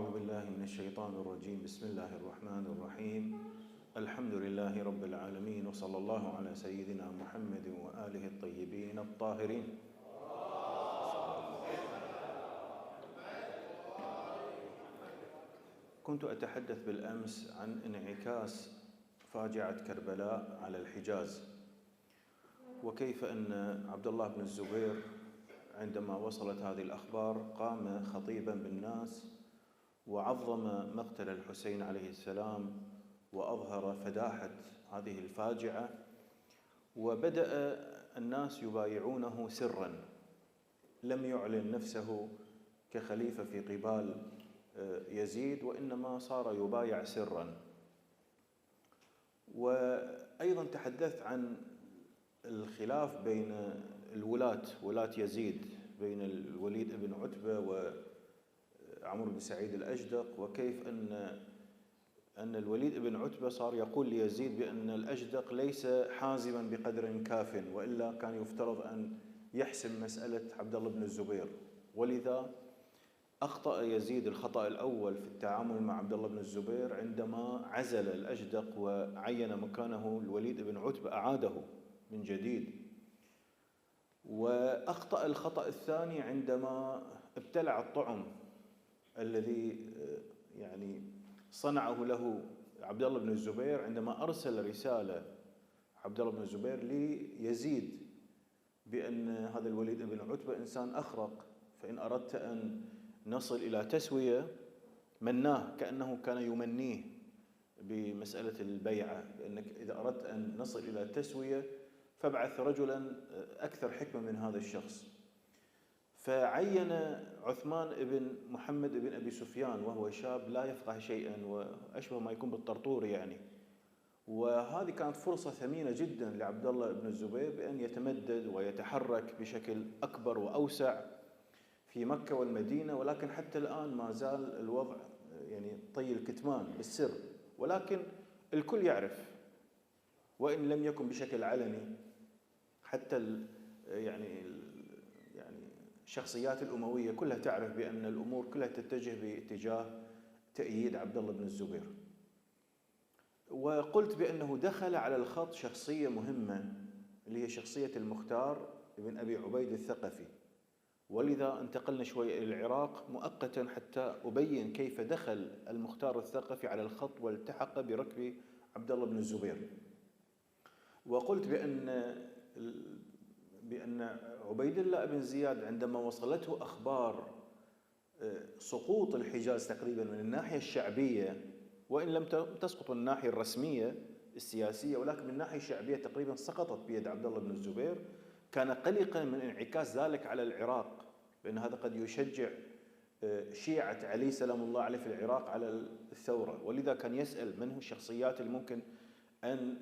أعوذ بالله من الشيطان الرجيم. بسم الله الرحمن الرحيم. الحمد لله رب العالمين، وصلى الله على سيدنا محمد وآله الطيبين الطاهرين. كنت أتحدث بالأمس عن انعكاس فاجعة كربلاء على الحجاز، وكيف أن عبد الله بن الزبير عندما وصلت هذه الأخبار قام خطيبا بالناس وعظم مقتل الحسين عليه السلام وأظهر فداحة هذه الفاجعة، وبدأ الناس يبايعونه سرا، لم يعلن نفسه كخليفة في قبال يزيد، وإنما صار يبايع سرا. وأيضا تحدثت عن الخلاف بين ولاة يزيد، بين الوليد بن عتبة وعمرو بن سعيد الأجدق، وكيف أن الوليد بن عتبة صار يقول ليزيد بأن الأجدق ليس حازما بقدر كاف، وإلا كان يفترض أن يحسم مسألة عبد الله بن الزبير. ولذا أخطأ يزيد الخطأ الأول في التعامل مع عبد الله بن الزبير عندما عزل الأجدق وعين مكانه الوليد بن عتبة، أعاده من جديد. وأخطأ الخطأ الثاني عندما ابتلع الطعم الذي صنعه له عبد الله بن الزبير عندما أرسل رسالة عبد الله بن الزبير ليزيد بأن هذا الوليد بن عتبة إنسان أخرق، فإن أردت أن نصل إلى تسوية مناه، كأنه كان يمنيه بمسألة البيعة، بأنك إذا أردت أن نصل إلى تسوية فابعث رجلا أكثر حكمة من هذا الشخص. فعين عثمان بن محمد بن أبي سفيان وهو شاب لا يفقه شيئا وأشبه ما يكون بالطرطور وهذه كانت فرصة ثمينة جدا لعبد الله بن الزبير بأن يتمدد ويتحرك بشكل أكبر وأوسع في مكة والمدينة، ولكن حتى الآن ما زال الوضع طي الكتمان بالسر، ولكن الكل يعرف وإن لم يكن بشكل علني. حتى الشخصيات الأموية كلها تعرف بأن الأمور كلها تتجه باتجاه تأييد عبد الله بن الزبير. وقلت بأنه دخل على الخط شخصية مهمة اللي هي شخصية المختار بن أبي عبيد الثقفي، ولذا انتقلنا شوي إلى العراق مؤقتا حتى أبين كيف دخل المختار الثقفي على الخط والتحق بركب عبد الله بن الزبير. وقلت بأن عبيد الله بن زياد عندما وصلته أخبار سقوط الحجاز تقريبا من الناحية الشعبية، وإن لم تسقط من الناحية الرسمية السياسية، ولكن من الناحية الشعبية تقريبا سقطت بيد عبد الله بن الزبير، كان قلقا من انعكاس ذلك على العراق، بأن هذا قد يشجع شيعة علي سلام الله عليه في العراق على الثورة. ولذا كان يسأل من هو الشخصيات اللي ممكن أن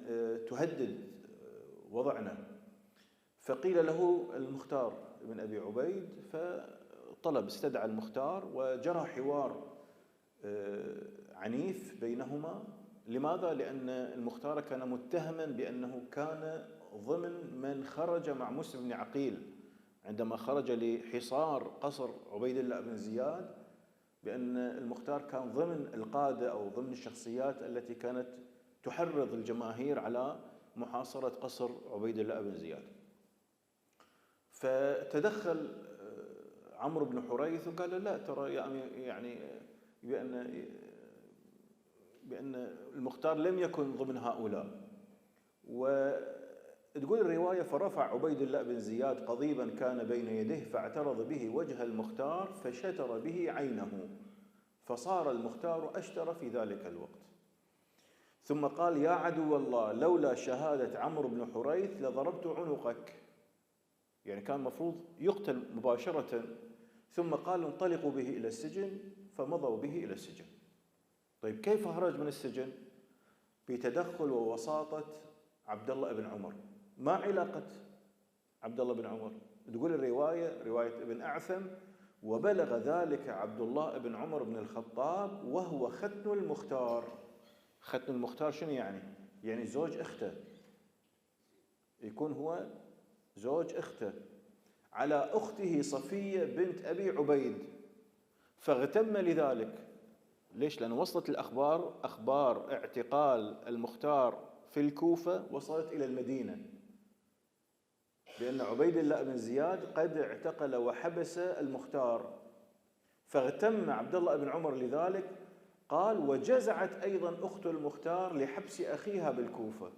تهدد وضعنا، فقيل له المختار بن أبي عبيد، استدعى المختار وجرى حوار عنيف بينهما. لماذا؟ لأن المختار كان متهما بأنه كان ضمن من خرج مع مسلم بن عقيل عندما خرج لحصار قصر عبيد الله بن زياد، بأن المختار كان ضمن القادة أو ضمن الشخصيات التي كانت تحرض الجماهير على محاصرة قصر عبيد الله بن زياد. فتدخل عمرو بن حريث وقال له لا، ترى بأن المختار لم يكن ضمن هؤلاء. وتقول الرواية فرفع عبيد الله بن زياد قضيبا كان بين يديه فاعترض به وجه المختار فشتر به عينه، فصار المختار أشتر في ذلك الوقت. ثم قال يا عدو الله لولا شهادة عمرو بن حريث لضربت عنقك، كان مفروض يقتل مباشرة. ثم قال انطلقوا به إلى السجن، فمضوا به إلى السجن. طيب كيف خرج من السجن؟ بتدخل ووساطة عبد الله بن عمر. ما علاقة عبد الله بن عمر؟ تقول الرواية، رواية ابن أعثم، وبلغ ذلك عبد الله بن عمر بن الخطاب وهو ختن المختار. ختن المختار شنو يعني زوج أخته، يكون هو زوج أخته على أخته صفية بنت أبي عبيد، فاغتم لذلك. ليش؟ لأن وصلت الأخبار، أخبار اعتقال المختار في الكوفة وصلت إلى المدينة بأن عبيد الله بن زياد قد اعتقل وحبس المختار. فاغتم عبد الله بن عمر لذلك، قال: وجزعت أيضا أخت المختار لحبس أخيها بالكوفة،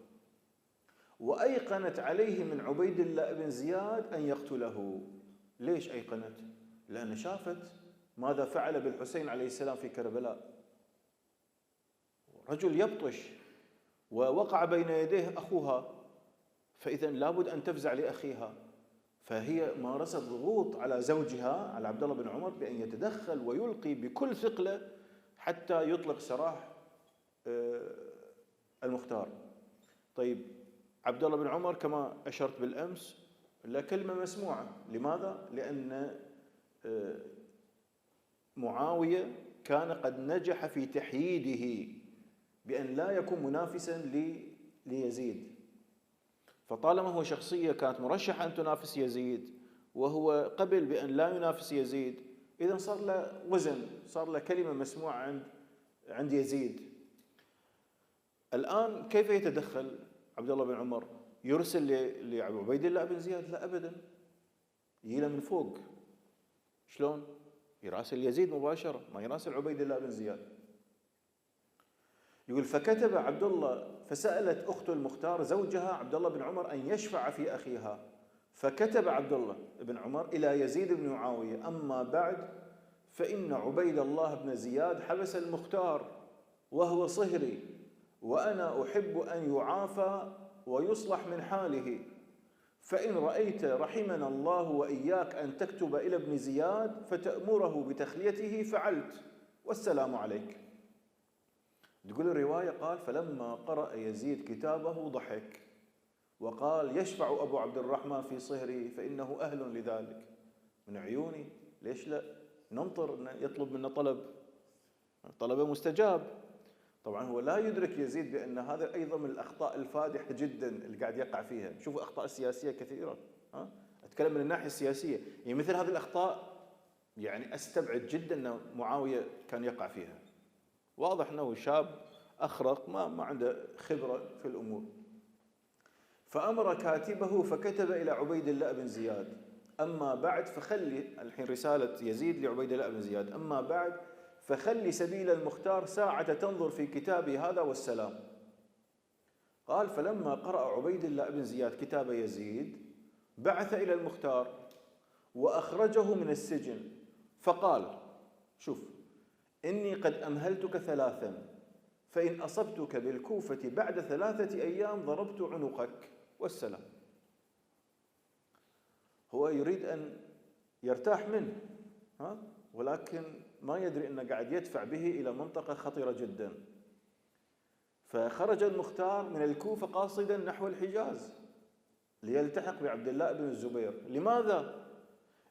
وأيقنت عليه من عبيد الله بن زياد أن يقتله. ليش أيقنت؟ لأن شافت ماذا فعل بالحسين عليه السلام في كربلاء، رجل يبطش ووقع بين يديه أخوها، فإذا لابد أن تفزع لأخيها. فهي مارست ضغوط على زوجها على عبد الله بن عمر بأن يتدخل ويلقي بكل ثقله حتى يطلق سراح المختار. طيب، عبد الله بن عمر كما أشرت بالأمس لا كلمة مسموعة. لماذا؟ لأن معاوية كان قد نجح في تحييده بأن لا يكون منافسا ليزيد، فطالما هو شخصية كانت مرشحة أن تنافس يزيد وهو قبل بأن لا ينافس يزيد، إذن صار له وزن، صار له كلمة مسموعة عند يزيد. الآن كيف يتدخل عبد الله بن عمر؟ يرسل لعبيد الله بن زياد؟ لا أبدا، يجي من فوق. شلون؟ يراسل يزيد مباشرة، ما يراسل عبيد الله بن زياد. يقول: فكتب عبد الله، فسألت أخت المختار زوجها عبد الله بن عمر أن يشفع في أخيها، فكتب عبد الله بن عمر إلى يزيد بن معاوية: أما بعد فإن عبيد الله بن زياد حبس المختار وهو صهري، وأنا أحب أن يعافى ويصلح من حاله، فإن رأيت رحمنا الله وإياك أن تكتب إلى ابن زياد فتأمره بتخليته فعلت، والسلام عليك. تقول الرواية: قال: فلما قرأ يزيد كتابه ضحك وقال: يشفع أبو عبد الرحمن في صهري فإنه أهل لذلك. من عيوني، ليش لا ننطر يطلب منا طلب مستجاب. طبعا هو لا يدرك يزيد بأن هذا أيضا من الأخطاء الفادحة جدا اللي قاعد يقع فيها. شوفوا أخطاء سياسية كثيرة، أتكلم من الناحية السياسية، يعني مثل هذه الأخطاء يعني أستبعد جدا أن معاوية كان يقع فيها. واضح أنه شاب أخرق ما عنده خبرة في الأمور. فأمر كاتبه فكتب إلى عبيد الله بن زياد: أما بعد فخلي، الحين رسالة يزيد لعبيد الله بن زياد: أما بعد فخلي سبيل المختار ساعة تنظر في كتابي هذا والسلام. قال: فلما قرأ عبيد الله بن زياد كتاب يزيد بعث إلى المختار وأخرجه من السجن، فقال: شوف، إني قد أمهلتك 3، فإن أصبتك بالكوفة بعد 3 أيام ضربت عنقك، والسلام. هو يريد أن يرتاح منه، ولكن ما يدري أنه قاعد يدفع به إلى منطقة خطيرة جدا. فخرج المختار من الكوفة قاصدا نحو الحجاز ليلتحق بعبد الله بن الزبير. لماذا؟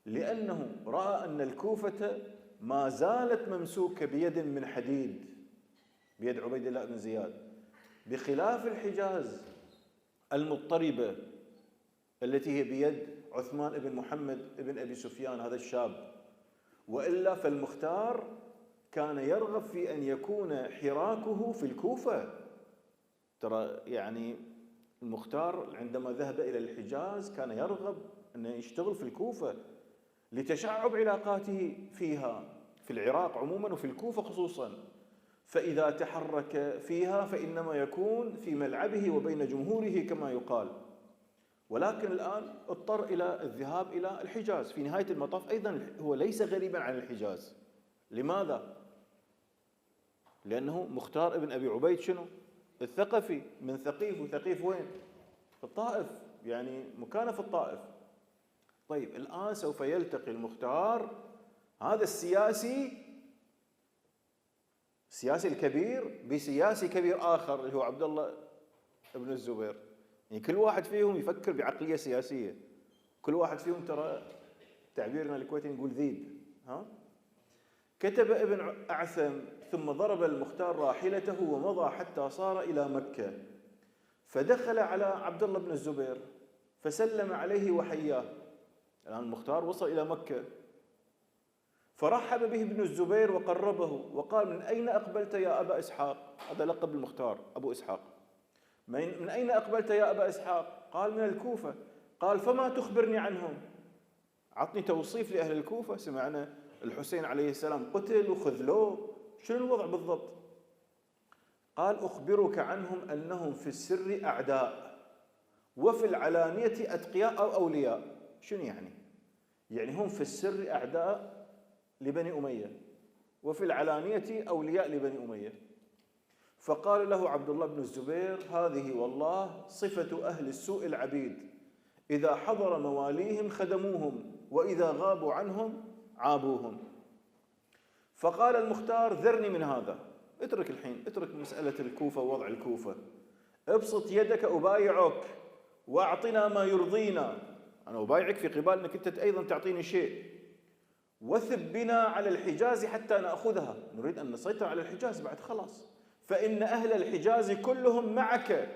لأنه رأى أن الكوفة ما زالت ممسوكة بيد من حديد، بيد عبيد الله بن زياد، بخلاف الحجاز المضطربة التي هي بيد عثمان بن محمد بن أبي سفيان هذا الشاب. وإلا فالمختار كان يرغب في أن يكون حراكه في الكوفة. ترى يعني المختار عندما ذهب إلى الحجاز كان يرغب أن يشتغل في الكوفة لتشعب علاقاته فيها، في العراق عموما وفي الكوفة خصوصا. فإذا تحرك فيها فإنما يكون في ملعبه وبين جمهوره كما يقال. ولكن الآن اضطر إلى الذهاب إلى الحجاز. في نهاية المطاف أيضا هو ليس غريبا عن الحجاز. لماذا؟ لأنه مختار ابن أبي عبيد شنو؟ الثقفي من ثقيف، وثقيف وين؟ في الطائف، يعني مكانه في الطائف. طيب الآن سوف يلتقي المختار هذا السياسي الكبير بسياسي كبير آخر اللي هو عبد الله بن الزبير. يعني كل واحد فيهم يفكر بعقلية سياسية، كل واحد فيهم ترى تعبيرنا الكويتي نقول ذيب. كتب ابن أعثم: ثم ضرب المختار راحلته ومضى حتى صار إلى مكة، فدخل على عبد الله بن الزبير فسلم عليه وحياه. الآن المختار وصل إلى مكة، فرحب به ابن الزبير وقربه وقال: من أين أقبلت يا أبا إسحاق؟ هذا لقب المختار أبو إسحاق. من أين أقبلت يا أبا إسحاق؟ قال: من الكوفة. قال: فما تخبرني عنهم؟ عطني توصيف لأهل الكوفة، سمعنا الحسين عليه السلام قتل وخذلوه، شنو الوضع بالضبط؟ قال: أخبرك عنهم أنهم في السر أعداء وفي العلانية أتقياء أو أولياء. شنو يعني؟ يعني هم في السر أعداء لبني أمية وفي العلانية أولياء لبني أمية. فقال له عبد الله بن الزبير: هذه والله صفة أهل السوء العبيد، إذا حضر مواليهم خدموهم وإذا غابوا عنهم عابوهم. فقال المختار: ذرني من هذا، اترك الحين، اترك مسألة الكوفة ووضع الكوفة، ابسط يدك أبايعك وأعطنا ما يرضينا، أنا أبايعك في قبال أنك أنت أيضا تعطيني شيء، وثب بنا على الحجاز حتى نأخذها، نريد أن نسيطر على الحجاز بعد خلاص، فإن أهل الحجاز كلهم معك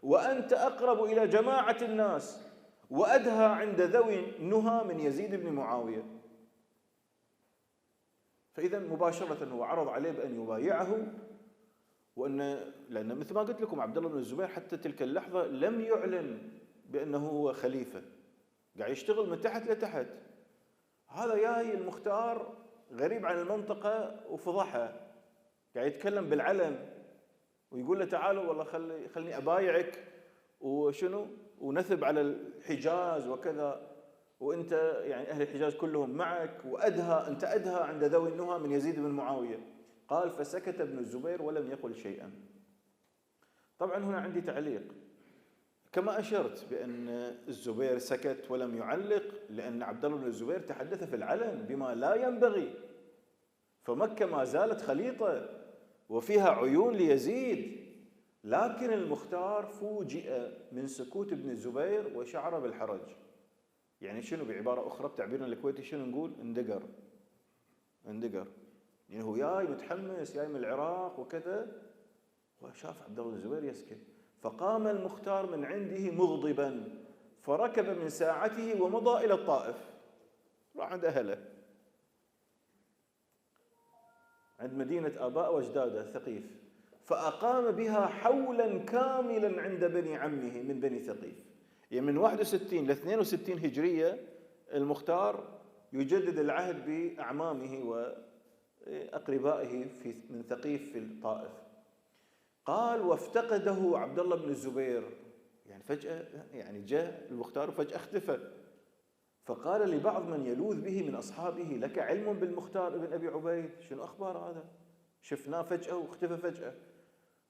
وأنت أقرب إلى جماعة الناس وأدهى عند ذوي النهى من يزيد بن معاوية. فإذا مباشرة هو عرض عليه بأن يبايعه، لأن مثل ما قلت لكم عبد الله بن الزبير حتى تلك اللحظة لم يعلن بأنه هو خليفة، قاعد يشتغل من تحت لتحت. هذا جاي المختار غريب عن المنطقة وفضحها، قاعد يتكلم بالعلن ويقول له: تعالوا والله خلني أبايعك وشنو ونثب على الحجاز وكذا، وأنت يعني أهل الحجاز كلهم معك وأدهى، أنت أدهى عند ذوي النهى من يزيد بن معاوية. قال: فسكت ابن الزبير ولم يقل شيئا. طبعا هنا عندي تعليق، كما أشرت بأن الزبير سكت ولم يعلق لأن عبد الله بن الزبير تحدث في العلن بما لا ينبغي، فمكة ما زالت خليطة وفيها عيون ليزيد. لكن المختار فوجئ من سكوت ابن الزبير وشعر بالحرج. يعني شنو بعبارة أخرى بتعبيرنا الكويتي شنو نقول؟ اندقر. يعني هو جاي متحمس، جاي من العراق وكذا، وشاف عبد الله بن الزبير يسكت، فقام المختار من عنده مغضبا فركب من ساعته ومضى إلى الطائف، راح عند أهله، عند مدينة آباء وأجداده ثقيف، فأقام بها حولا كاملا عند بني عمه من بني ثقيف. يعني من 61 ل 62 هجرية المختار يجدد العهد بأعمامه وأقربائه من ثقيف في الطائف. قال: وافتقده عبد الله بن الزبير، يعني فجأة يعني جاء المختار وفجأة اختفى. فقال لبعض من يلوذ به من أصحابه: لك علم بالمختار ابن أبي عبيد؟ شنو أخبار هذا؟ شفناه فجأة واختفى فجأة.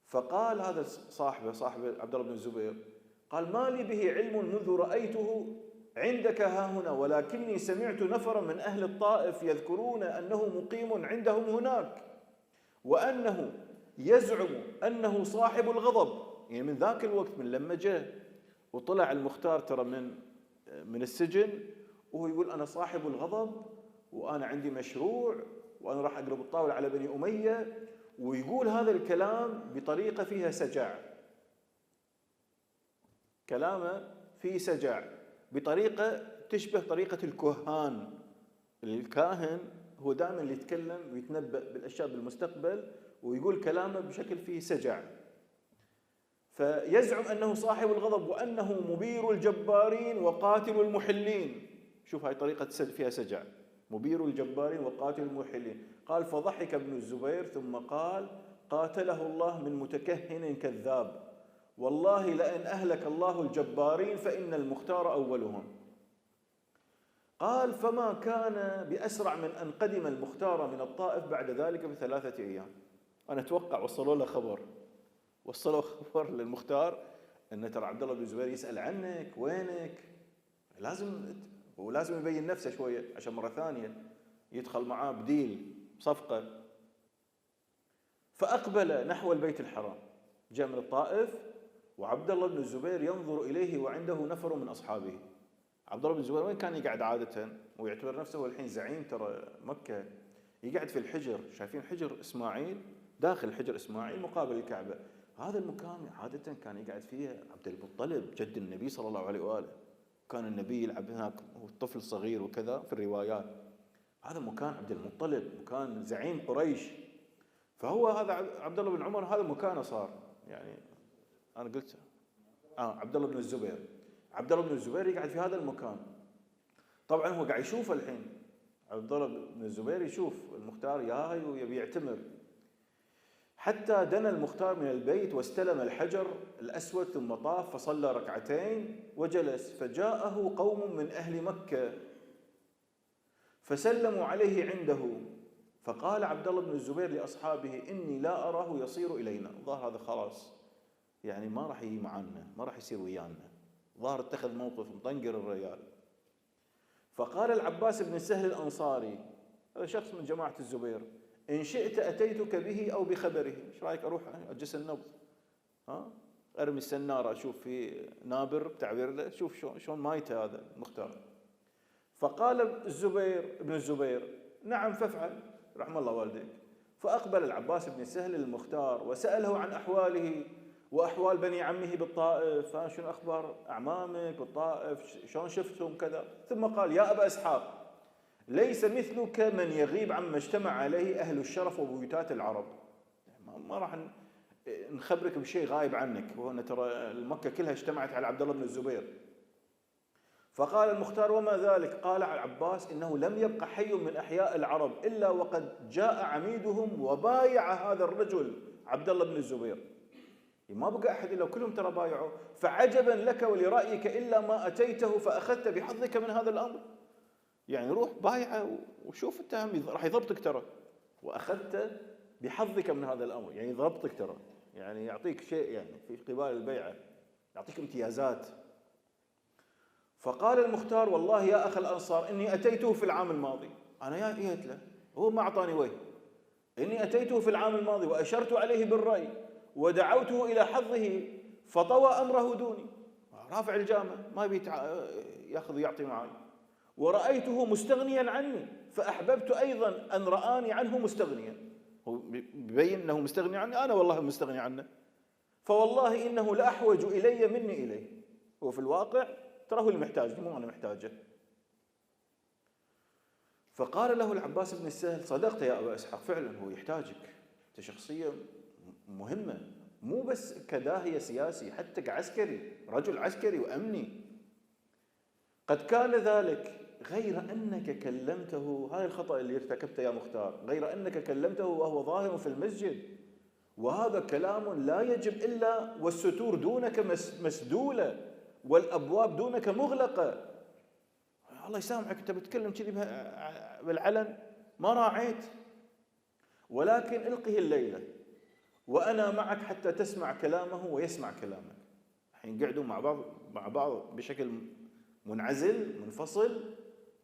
فقال هذا صاحب عبد الله بن الزبير، قال: ما لي به علم منذ رأيته عندك ها هنا، ولكني سمعت نفرا من أهل الطائف يذكرون أنه مقيم عندهم هناك وأنه يزعم أنه صاحب الغضب. يعني من ذاك الوقت، من لما جاء وطلع المختار ترى من السجن وهو يقول: أنا صاحب الغضب وأنا عندي مشروع وأنا راح أقلب الطاولة على بني أمية، ويقول هذا الكلام بطريقة فيها سجع، كلامه فيه سجع بطريقة تشبه طريقة الكهان. الكاهن هو دائما اللي يتكلم ويتنبأ بالأشياء بالمستقبل ويقول كلامه بشكل فيه سجع. فيزعم أنه صاحب الغضب وأنه مبير الجبارين وقاتل المحلين. شوف هاي طريقة فيها سجع، مبير الجبارين وقاتل المحلين. قال: فضحك ابن الزبير ثم قال: قاتله الله من متكهن كذاب، والله لئن أهلك الله الجبارين فإن المختار أولهم. قال: فما كان بأسرع من أن قدم المختار من الطائف بعد ذلك ب3 أيام. أنا أتوقع وصلوا خبر للمختار أن ترى عبد الله بن الزبير يسأل عنك، وينك؟ لازم يبين نفسه شوية عشان مرة ثانية يدخل معاه بديل صفقة. فأقبل نحو البيت الحرام، جاء من الطائف وعبد الله بن الزبير ينظر إليه وعنده نفر من أصحابه. عبد الله بن الزبير وين كان يقعد عادة؟ ويعتبر نفسه هو الحين زعيم ترى مكة، يقعد في الحجر، شايفين حجر إسماعيل؟ داخل حجر إسماعيل مقابل الكعبة. هذا المكان عادة كان يقعد فيه عبد المطلب جد النبي صلى الله عليه وآله، كان النبي يلعب هناك وهو طفل صغير وكذا في الروايات. هذا مكان عبد المطلب، مكان زعيم قريش. فهو هذا عبد الله بن عمر هذا مكانه صار، يعني انا قلت عبد الله بن الزبير. عبد الله بن الزبير يقعد في هذا المكان. طبعا هو قاعد يشوف الحين، عبد الله بن الزبير يشوف المختار جاي ويبي يعتمر. حتى دنا المختار من البيت واستلم الحجر الأسود ثم طاف فصلى ركعتين وجلس، فجاءه قوم من أهل مكة فسلموا عليه عنده، فقال عبد الله بن الزبير لأصحابه: إني لا أراه يصير إلينا. الظاهر هذا خلاص يعني ما راح يجي معنا، ما راح يصير ويانا، ظاهر اتخذ موقف مطنقر الرجال. فقال العباس بن سهل الأنصاري، هذا شخص من جماعة الزبير: إن شئت أتيتك به أو بخبره. إيش رأيك أروح أجس النبض، أرمي السنارة أشوف في نابر بتعبير له، شوف شلون مايته هذا المختار. فقال الزبير بن الزبير: نعم فافعل رحم الله والديك. فأقبل العباس بن سهل المختار وسأله عن أحواله وأحوال بني عمه بالطائف، شنو أخبار أعمامك بالطائف، شلون شفتهم كذا. ثم قال: يا أبا إسحاق، ليس مثلك من يغيب عما اجتمع عليه أهل الشرف وبيوتات العرب. ما راح نخبرك بشيء غايب عنك، وهنا ترى مكة كلها اجتمعت على عبد الله بن الزبير. فقال المختار: وما ذلك؟ قال العباس: إنه لم يبق حي من أحياء العرب إلا وقد جاء عميدهم وبايع هذا الرجل عبد الله بن الزبير. ما بقى أحد إلا كلهم ترى بايعوا. فعجبا لك ولرأيك إلا ما أتيته فأخذت بحظك من هذا الأمر. يعني روح بايعه وشوف انت راح يضبطك ترى، واخذت بحظك من هذا الامر، يعني يضبطك ترى، يعني يعطيك شيء يعني في قبال البيعه، يعطيك امتيازات. فقال المختار: والله يا اخ الانصار اني اتيته في العام الماضي. انا يا جيت له، هو ما اعطاني وجه. اني اتيته في العام الماضي واشرت عليه بالراي ودعوته الى حظه فطوى امره دوني، رافع الجامه ما يبي ياخذ ويعطي معي. ورأيته مستغنيا عني فأحببت أيضا أن رآني عنه مستغنيا. هو بيبين أنه مستغني عني، أنا والله مستغني عنه. فوالله إنه لأحوج إلي مني إليه. هو في الواقع تراه المحتاج، مو أنا محتاجه. فقال له العباس بن السهل: صدقت يا أبا إسحاق، فعلا هو يحتاجك، أنت شخصية مهمة، مو بس كداهية سياسي، حتى كعسكري، رجل عسكري وأمني. قد كان ذلك غير أنك كلمته، هاي الخطأ اللي ارتكبته يا مختار، غير أنك كلمته وهو ظاهر في المسجد، وهذا كلام لا يجب إلا والستور دونك مسدولة والأبواب دونك مغلقة. الله يسامحك، أنت بتكلم كذي بالعلن، ما راعيت، ولكن القه الليلة وأنا معك حتى تسمع كلامه ويسمع كلامك. الحين قعدوا مع بعض بشكل منعزل منفصل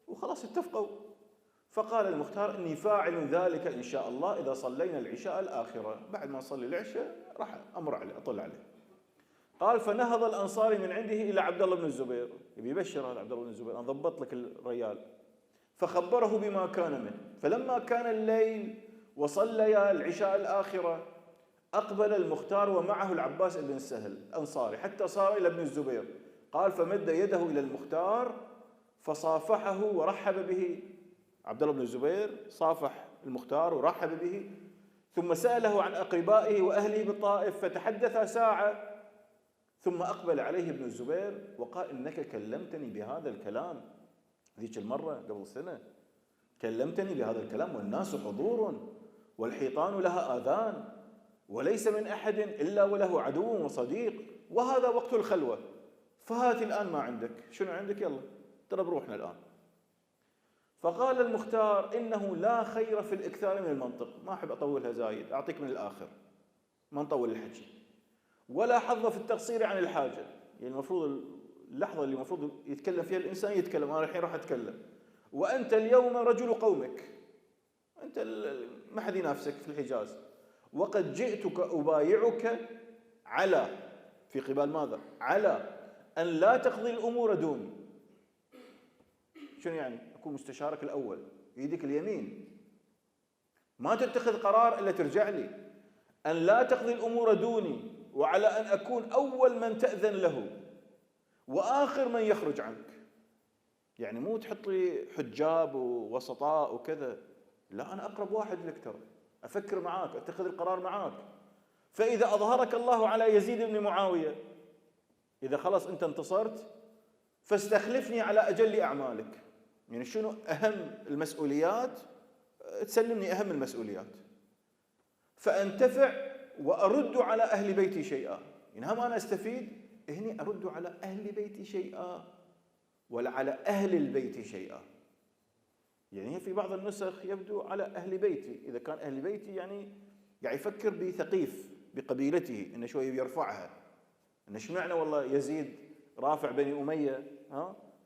وخلاص اتفقوا. فقال المختار: إني فاعل ذلك إن شاء الله إذا صلينا العشاء الآخرة، بعد ما نصلي العشاء راح أمر عليه أطل عليه. قال: فنهض الأنصاري من عنده إلى عبد الله بن الزبير، يبي يبشر هذا عبد الله بن الزبير، أنا ضبط لك الرجال. فخبره بما كان منه. فلما كان الليل وصليا العشاء الآخرة أقبل المختار ومعه العباس بن سهل الأنصاري حتى صار إلى ابن الزبير. قال: فمد يده إلى المختار فصافحه ورحب به. عبد الله بن الزبير صافح المختار ورحب به، ثم سأله عن أقربائه وأهله بالطائف فتحدث ساعة، ثم أقبل عليه ابن الزبير وقال: إنك كلمتني بهذا الكلام ذيك المرة قبل سنة، كلمتني بهذا الكلام والناس حضور والحيطان لها آذان وليس من أحد إلا وله عدو وصديق، وهذا وقت الخلوة، فهات الآن ما عندك، شنو عندك؟ يلا ترى بروحنا الآن. فقال المختار: إنه لا خير في الإكثار من المنطق، ما أحب أطولها زايد، أعطيك من الآخر، ما نطول الحكي، ولا حظ في التقصير عن الحاجة. يعني المفروض اللحظة اللي المفروض يتكلم فيها الإنسان يتكلم، أنا الحين راح أتكلم، وأنت اليوم رجل قومك، أنت ما حد ينافسك في الحجاز، وقد جئتك أبايعك على، في قبال ماذا؟ على أن لا تقضي الأمور دوني. شنو يعني؟ أكون مستشارك الأول، يدك اليمين، ما تتخذ قرار إلا ترجع لي. أن لا تقضي الأمور دوني، وعلى أن أكون أول من تأذن له وآخر من يخرج عنك. يعني مو تحط لي حجاب ووسطاء وكذا، لا، أنا أقرب واحد لك ترى، أفكر معاك، أتخذ القرار معاك. فإذا أظهرك الله على يزيد بن معاوية، إذا خلاص أنت انتصرت، فاستخلفني على أجل أعمالك. يعني شنو أهم المسؤوليات؟ تسلمني أهم المسؤوليات، فأنتفع وأرد على أهل بيتي شيئا. يعني هم أنا أستفيد هني، أرد على أهل بيتي شيئا ولا على أهل البيت شيئا. يعني في بعض النسخ يبدو على أهل بيتي، إذا كان أهل بيتي يعني قاعد يفكر بثقيف بقبيلته، إنه شوي يرفعها، إنه شو معنى والله يزيد رافع بني أمية،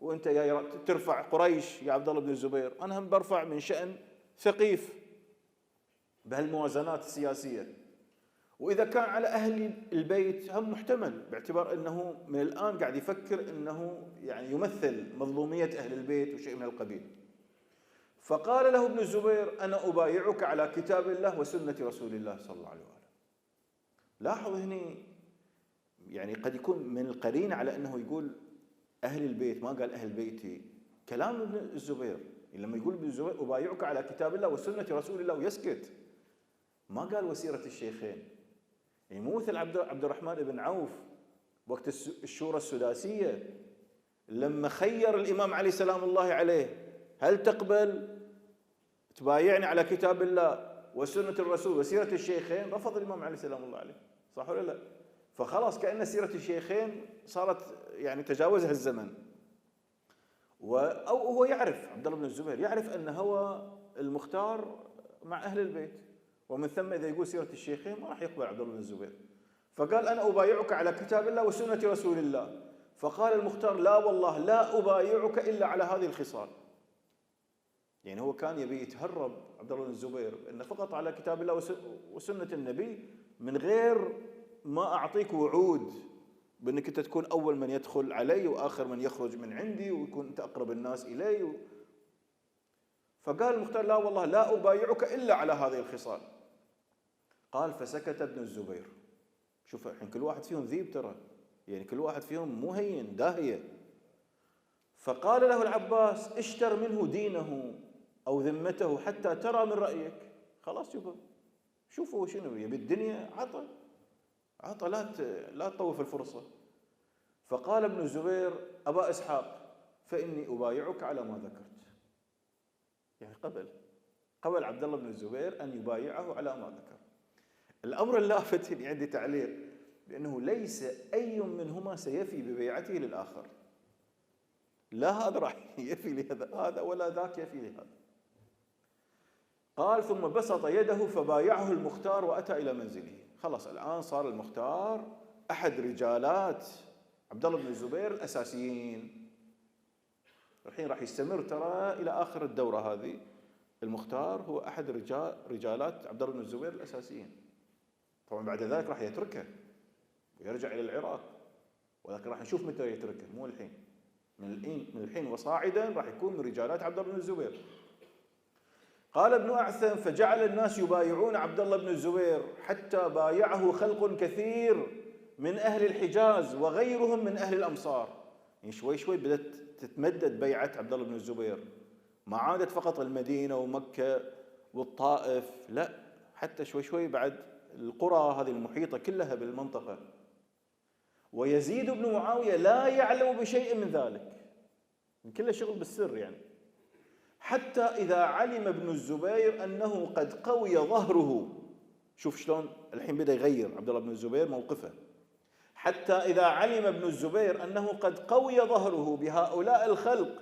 وأنت يا ترفع قريش يا عبد الله بن الزبير، أنا هم برفع من شأن ثقيف بهالموازنات السياسية. وإذا كان على أهل البيت هم محتمل، باعتبار أنه من الآن قاعد يفكر أنه يعني يمثل مظلومية أهل البيت وشيء من القبيل. فقال له ابن الزبير: أنا أبايعك على كتاب الله وسنة رسول الله صلى الله عليه وآله. لاحظ هنا، يعني قد يكون من القرين على أنه يقول أهل البيت، ما قال أهل بيتي. كلام ابن الزبير لما يقول ابن الزبير أبايعك على كتاب الله وسنة رسول الله ويسكت، ما قال وسيرة الشيخين. يعني مو مثل عبد الرحمن بن عوف وقت الشورى السداسية لما خير الإمام علي سلام الله عليه: هل تقبل تبايعني على كتاب الله وسنة الرسول وسيرة الشيخين؟ رفض الإمام علي سلام الله عليه، صح ولا لا؟ فخلاص كأن سيرة الشيخين صارت يعني تجاوزها الزمن. أو هو يعرف، عبد الله بن الزبير يعرف أن هو المختار مع أهل البيت، ومن ثم إذا يقول سيرة الشيخين ما راح يقبل عبد الله بن الزبير. فقال: أنا أبايعك على كتاب الله وسنة رسول الله. فقال المختار: لا والله لا أبايعك إلا على هذه الخصال. يعني هو كان يبي يتهرب عبد الله بن الزبير إنه فقط على كتاب الله وسنة النبي، من غير ما أعطيك وعود بأنك أنت تكون أول من يدخل علي وآخر من يخرج من عندي ويكون أنت أقرب الناس إلي. فقال المختار: لا والله لا أبايعك إلا على هذه الخصال. قال: فسكت ابن الزبير. شوف الحين كل واحد فيهم ذيب ترى، يعني كل واحد فيهم مو هين، داهية. فقال له العباس: اشتر منه دينه أو ذمته حتى ترى من رأيك. خلاص شوفوا شنو يبي الدنيا، عطى لا تطوف الفرصة. فقال ابن الزبير: أبا إسحاق، فإني أبايعك على ما ذكرت. يعني قبل عبد الله بن الزبير أن يبايعه على ما ذكر. الأمر اللافت اللي عندي تعليق، لأنه ليس أي منهما سيفي ببيعته للآخر، لا هذا راح يفي لهذا ولا ذاك يفي لهذا. قال: ثم بسط يده فبايعه المختار وأتى إلى منزله. خلاص الآن صار المختار أحد رجالات عبد الله بن الزبير الأساسيين. الحين راح يستمر ترى إلى آخر الدورة هذه، المختار هو أحد رجالات عبد الله بن الزبير الأساسيين. طبعا بعد ذلك راح يتركه ويرجع إلى العراق، ولكن راح نشوف متى يتركه، مو الحين. من الحين وصاعدا راح يكون من رجالات عبد الله بن الزبير. قال ابن أعثم: فجعل الناس يبايعون عبد الله بن الزبير حتى بايعه خلق كثير من أهل الحجاز وغيرهم من أهل الأمصار. يعني شوي شوي بدأت تتمدد بيعة عبد الله بن الزبير، ما عادت فقط المدينة ومكة والطائف، لا، حتى شوي شوي بعد القرى هذه المحيطة كلها بالمنطقة. ويزيد بن معاوية لا يعلم بشيء من ذلك، من كله شغل بالسر يعني. حتى إذا علم ابن الزبير أنه قد قوي ظهره، شوف شلون الحين بدأ يغير عبد الله بن الزبير موقفه. حتى إذا علم ابن الزبير أنه قد قوي ظهره بهؤلاء الخلق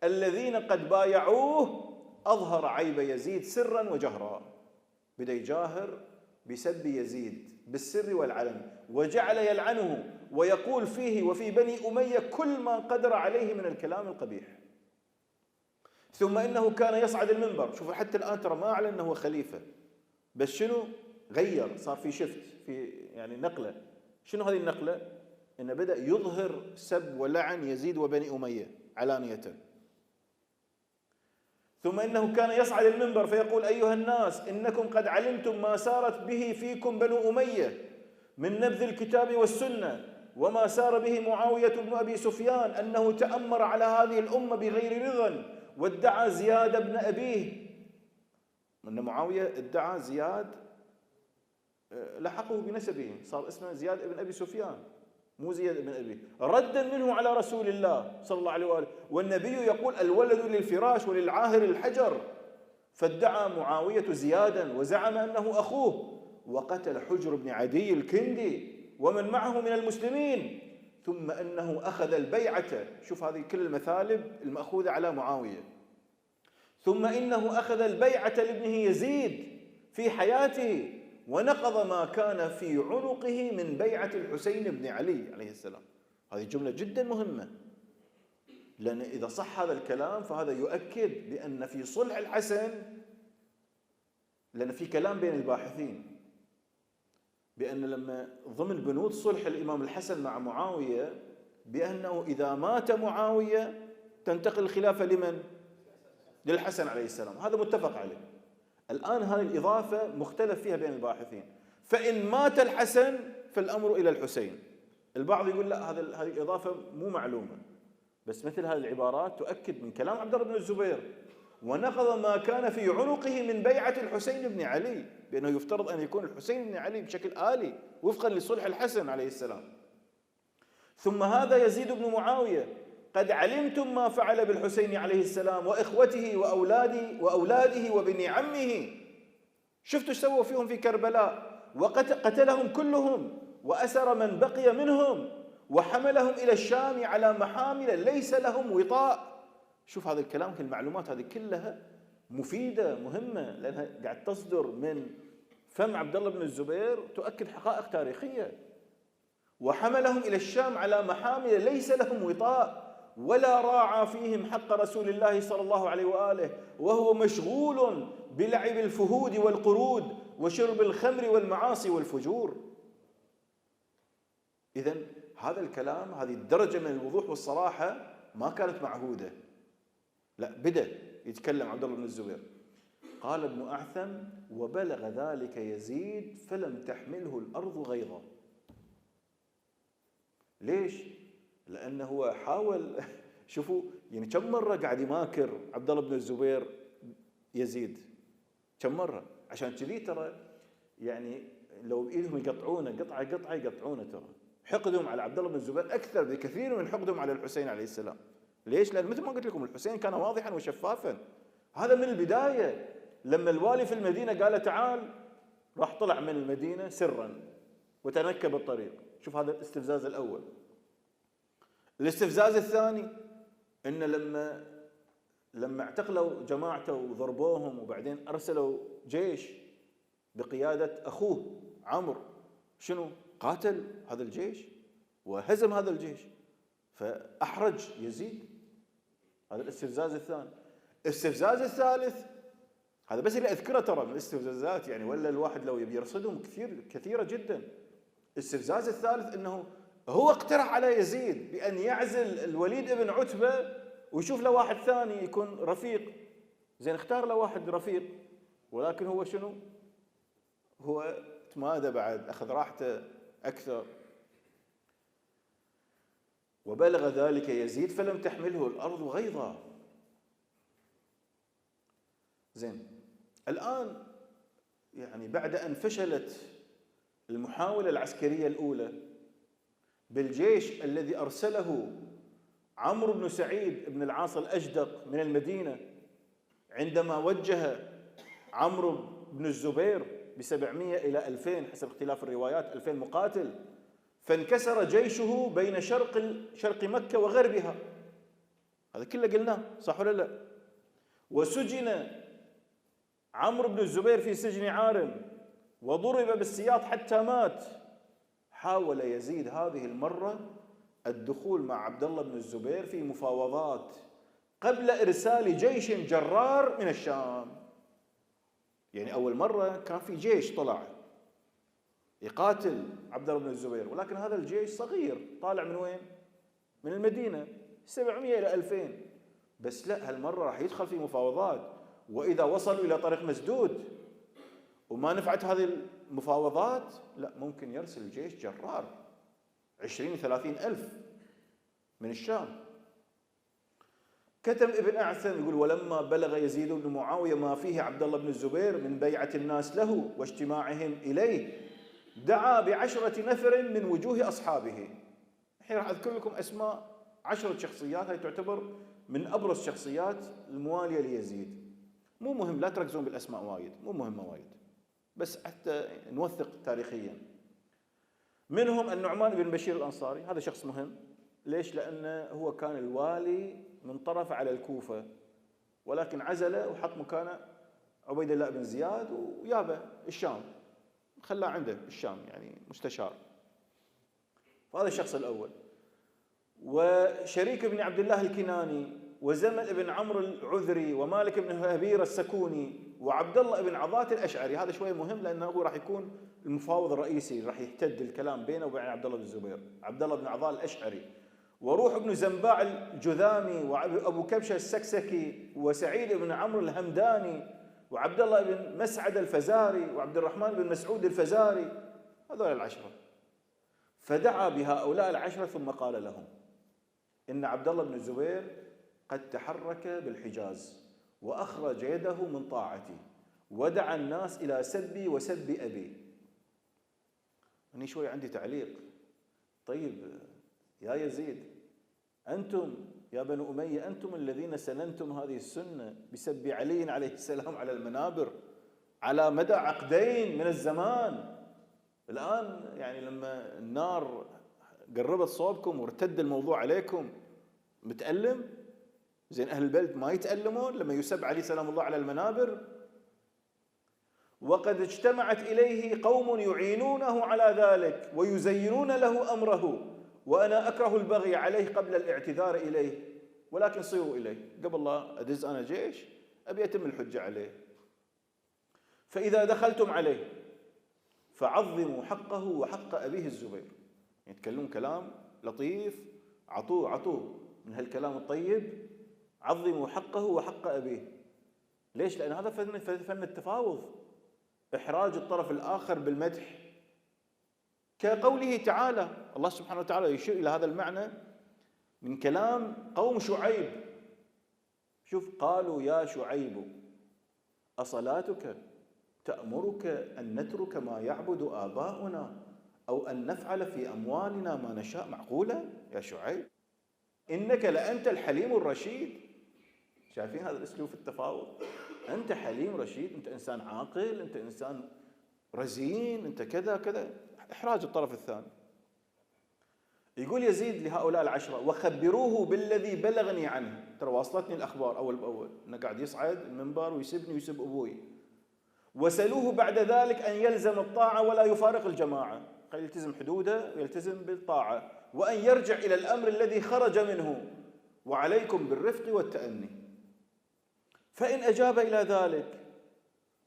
الذين قد بايعوه، أظهر عيب يزيد سرا وجهرا. بدأ يجاهر بسب يزيد بالسر والعلن، وجعل يلعنه ويقول فيه وفي بني أمية كل ما قدر عليه من الكلام القبيح. ثم إنه كان يصعد المنبر. شوفوا حتى الآن ترى ما أعلن أنه هو خليفة، بس شنو غير، صار في شفت، في يعني نقلة. شنو هذه النقلة؟ إنه بدأ يظهر سب ولعن يزيد وبني أمية علانية. ثم إنه كان يصعد المنبر فيقول: أيها الناس، إنكم قد علمتم ما سارت به فيكم بنو أمية من نبذ الكتاب والسنة وما سار به معاوية بن أبي سفيان أنه تأمر على هذه الأمة بغير رضا وادعى زياد بن أبيه، أن معاوية ادعى زياد لحقه بنسبه، صار اسمه زياد بن أبي سفيان مو زياد بن أبي، ردا منه على رسول الله صلى الله عليه وآله، والنبي يقول الولد للفراش وللعاهر الحجر، فادعى معاوية زيادا وزعم أنه أخوه، وقتل حجر بن عدي الكندي ومن معه من المسلمين، ثم أنه أخذ البيعة. شوف هذه كل المثالب المأخوذة على معاوية. ثم إنه أخذ البيعة لابنه يزيد في حياته ونقض ما كان في عنقه من بيعة الحسين بن علي عليه السلام. هذه جملة جدا مهمة، لأن إذا صح هذا الكلام فهذا يؤكد بأن في صلح الحسن، لأن في كلام بين الباحثين بأن لما ضمن بنود صلح الإمام الحسن مع معاوية بأنه إذا مات معاوية تنتقل الخلافة لمن؟ للحسن عليه السلام، هذا متفق عليه. الآن هذه الإضافة مختلف فيها بين الباحثين، فإن مات الحسن فالأمر إلى الحسين. البعض يقول لا، هذه الإضافة مو معلومة، بس مثل هذه العبارات تؤكد من كلام عبد الله بن الزبير ونقض ما كان في عنقه من بيعة الحسين بن علي، بأنه يفترض أن يكون الحسين بن علي بشكل آلي وفقا لصلح الحسن عليه السلام. ثم هذا يزيد بن معاوية قد علمتم ما فعل بالحسين عليه السلام وإخوته وأولاده وبني عمه، شفتوا ايش سووا فيهم في كربلاء، وقتلهم كلهم وأسر من بقي منهم وحملهم إلى الشام على محامل ليس لهم وطاء. شوف هذا الكلام، المعلومات هذه كلها مفيدة مهمة، لأنها قاعد تصدر من فم عبد الله بن الزبير تؤكد حقائق تاريخية. وحملهم إلى الشام على محامل ليس لهم وطاء ولا راعى فيهم حق رسول الله صلى الله عليه وآله، وهو مشغول بلعب الفهود والقرود وشرب الخمر والمعاصي والفجور. إذن هذا الكلام، هذه الدرجة من الوضوح والصراحة ما كانت معهودة، لا، بدأ يتكلم عبد الله بن الزبير. قال ابن أعثم: وبلغ ذلك يزيد فلم تحمله الأرض غيظا. ليش؟ لأنه هو حاول شوفوا يعني كم مرة قاعد يماكر عبد الله بن الزبير يزيد، كم مرة، عشان كذي ترى يعني لو بإيدهم يقطعونه قطعة قطعة يقطعونه، ترى حقدهم على عبد الله بن الزبير أكثر بكثير من حقدهم على الحسين عليه السلام. ليش؟ لأن مثل ما قلت لكم الحسين كان واضحا وشفافا، هذا من البداية. لما الوالي في المدينة قال تعال، راح طلع من المدينة سرا وتنكب الطريق. شوف هذا الاستفزاز الأول. الاستفزاز الثاني إن لما اعتقلوا جماعته وضربوهم وبعدين أرسلوا جيش بقيادة أخوه عمرو، شنو؟ قاتل هذا الجيش وهزم هذا الجيش، فأحرج يزيد. هذا الاستفزاز الثاني. الاستفزاز الثالث، هذا بس اللي أذكره ترى من الاستفزازات يعني، ولا الواحد لو يبي يرصدهم كثيرة جدا. الاستفزاز الثالث أنه هو اقترح على يزيد بأن يعزل الوليد بن عتبة ويشوف له واحد ثاني يكون رفيق. زين، اختار له واحد رفيق، ولكن هو شنو؟ هو تمادى بعد، أخذ راحته أكثر. وبلغ ذلك يزيد فلم تحمله الأرض غيظا. زين، الآن يعني بعد أن فشلت المحاولة العسكرية الأولى بالجيش الذي أرسله عمرو بن سعيد بن العاص الأجدق من المدينة، عندما وجه عمرو بن الزبير ب700 إلى 2000 حسب اختلاف الروايات، 2000 مقاتل، فانكسر جيشه بين شرق مكة وغربها. هذا كله قلناه، صح ولا لا؟ وسجن عمرو بن الزبير في سجن عارم وضرب بالسياط حتى مات. حاول يزيد هذه المرة الدخول مع عبد الله بن الزبير في مفاوضات قبل إرسال جيش جرار من الشام. يعني أول مرة كان في جيش طلع يقاتل عبد الله بن الزبير، ولكن هذا الجيش صغير طالع من وين؟ من المدينة، 700 إلى 2000. بس لا، هالمرة راح يدخل في مفاوضات، وإذا وصلوا إلى طريق مسدود وما نفعت هذه المفاوضات، لا، ممكن يرسل جيش جرار. 20 30 ألف من الشام. كتب ابن أعثم يقول: ولما بلغ يزيد بن معاوية ما فيه عبد الله بن الزبير من بيعة الناس له واجتماعهم إليه دعا ب10 نفر من وجوه أصحابه. الحين راح أذكر لكم أسماء 10 شخصيات، هاي تعتبر من أبرز شخصيات الموالية ليزيد. مو مهم، لا تركزون بالأسماء وايد، مو مهمة وايد، بس حتى نوثق تاريخيا. منهم النعمان بن بشير الأنصاري، هذا شخص مهم. ليش؟ لأنه هو كان الوالي من طرف على الكوفة، ولكن عزله وحط مكانه عبيد الله بن زياد ويابه الشام، خلاه عنده الشام يعني مستشار. فهذا الشخص الأول. وشريك بن عبد الله الكناني، وزمل بن عمرو العذري، ومالك بن هبير السكوني، وعبد الله بن عضات الأشعري. هذا شوي مهم لأنه هو راح يكون المفاوض الرئيسي، راح يحتد الكلام بينه وبين عبد الله بن الزبير. عبد الله بن عضال الأشعري، وروح بن زنباع الجذامي، وأبو كبشة السكسكي، وسعيد بن عمرو الهمداني، وعبد الله بن مسعد الفزاري، وعبد الرحمن بن مسعود الفزاري. هذول 10. فدعا بهؤلاء 10 ثم قال لهم إن عبد الله بن الزبير قد تحرك بالحجاز وأخرج يده من طاعتي ودعا الناس إلى سبي وسب أبي. أنا شوي عندي تعليق. طيب يا يزيد، أنتم يا بنو أمية أنتم الذين سننتم هذه السنة بسب علي عليه السلام على المنابر على مدى عقدين من الزمان. الآن يعني لما النار قربت صوبكم وارتد الموضوع عليكم متألم؟ زين أهل البلد ما يتألمون لما يسب عليه سلام الله على المنابر؟ وقد اجتمعت إليه قوم يعينونه على ذلك ويزينون له أمره، وأنا أكره البغي عليه قبل الاعتذار إليه، ولكن صيروا إليه قبل لا أدز أنا جيش أبي أتم الحجة عليه. فإذا دخلتم عليه فعظموا حقه وحق أبيه الزبير. يتكلمون كلام لطيف، عطوه من هالكلام الطيب. عظموا حقه وحق أبيه. ليش؟ لأن هذا فن التفاوض، إحراج الطرف الآخر بالمدح. كقوله تعالى، الله سبحانه وتعالى يشير إلى هذا المعنى من كلام قوم شعيب. شوف، قالوا يا شعيب أصلاتك تأمرك أن نترك ما يعبد آباؤنا أو أن نفعل في أموالنا ما نشاء؟ معقولة يا شعيب؟ إنك لأنت الحليم الرشيد. شايفين هذا الأسلوب في التفاوض؟ أنت حليم رشيد، أنت إنسان عاقل، أنت إنسان رزين، أنت كذا كذا. إحراج الطرف الثاني. يقول يزيد لهؤلاء 10: وخبروه بالذي بلغني عنه. ترى واصلتني الأخبار أول بأول أنه قاعد يصعد المنبر ويسبني ويسب أبوي. وسلوه بعد ذلك أن يلزم الطاعة ولا يفارق الجماعة، يلتزم حدوده ويلتزم بالطاعة، وأن يرجع إلى الأمر الذي خرج منه، وعليكم بالرفق والتأني. فإن أجاب إلى ذلك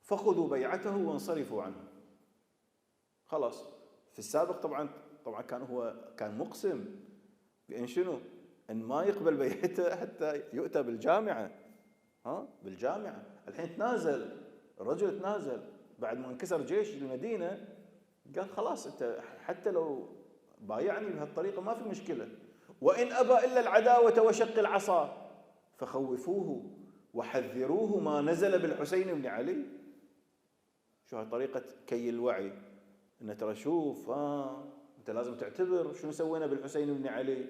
فخذوا بيعته وانصرفوا عنه. خلاص. في السابق طبعا كان مقسم بأن شنو؟ أن ما يقبل بيعته حتى يؤتى بالجامعة. بالجامعة. الحين تنازل الرجل، تنازل بعد ما انكسر جيش المدينة، قال خلاص أنت حتى لو بايعني بهالطريقة ما في مشكلة. وإن أبى إلا العداوة وشق العصا فخوفوه وحذروه ما نزل بالحسين بن علي. شو هاي طريقة كي الوعي؟ إن ترى شوف أنت لازم تعتبر شنو سوينا بالحسين بن علي،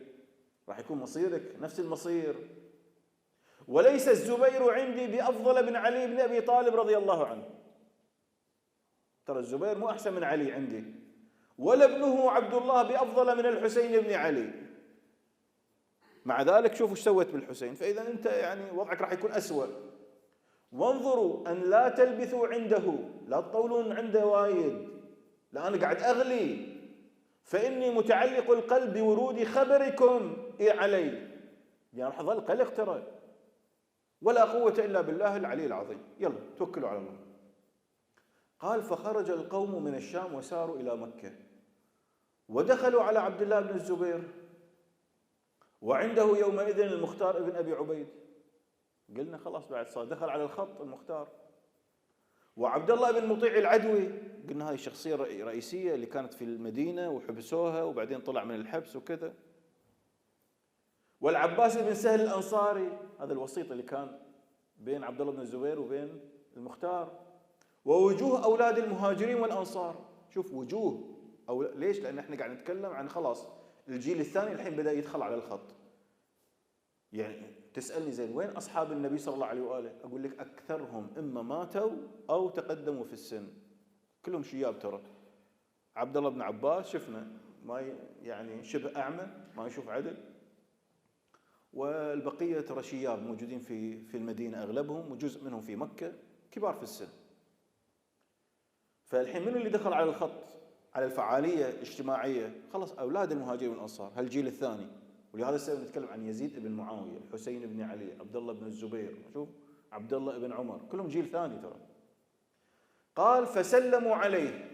راح يكون مصيرك نفس المصير. وليس الزبير عندي بأفضل من علي بن أبي طالب رضي الله عنه. ترى الزبير مو أحسن من علي عندي، ولا ابنه عبد الله بأفضل من الحسين بن علي. مع ذلك شوفوا ايش سويت بالحسين. فإذا أنت يعني وضعك راح يكون أسوأ. وانظروا أن لا تلبثوا عنده، لا تطولون عنده وايد، لأن قاعد أغلي. فإني متعلق القلب بورود خبركم علي. يعني راح أظل قلق ترى. ولا قوة إلا بالله العلي العظيم. يلا توكلوا على الله. قال: فخرج القوم من الشام وساروا إلى مكة، ودخلوا على عبد الله بن الزبير، وعنده يومئذ المختار ابن أبي عبيد. قلنا خلاص بعد صار دخل على الخط المختار. وعبد الله بن مطيع العدوي، قلنا هاي الشخصية رئيسية اللي كانت في المدينة وحبسوها وبعدين طلع من الحبس وكذا. والعباس بن سهل الأنصاري، هذا الوسيط اللي كان بين عبد الله بن الزبير وبين المختار. ووجوه أولاد المهاجرين والأنصار. شوف وجوه، أو ليش؟ لأن احنا قاعد نتكلم عن خلاص الجيل الثاني الحين بدأ يدخل على الخط. يعني تسألني زين وين أصحاب النبي صلى الله عليه وآله؟ أقول لك أكثرهم إما ماتوا أو تقدموا في السن، كلهم شياب ترى. عبد الله بن عباس شفنا ما يعني شبه أعمى، ما يشوف عدل. والبقية ترى شياب موجودين في المدينة أغلبهم، وجزء منهم في مكة كبار في السن. فالحين من اللي دخل على الخط على الفعالية الاجتماعية؟ خلاص أولاد المهاجرين والأنصار، هالجيل الثاني. ولهذا السبب نتكلم عن يزيد بن معاوية، الحسين بن علي، عبد الله بن الزبير، شوف عبد الله بن عمر، كلهم جيل ثاني ترى. قال فسلموا عليه،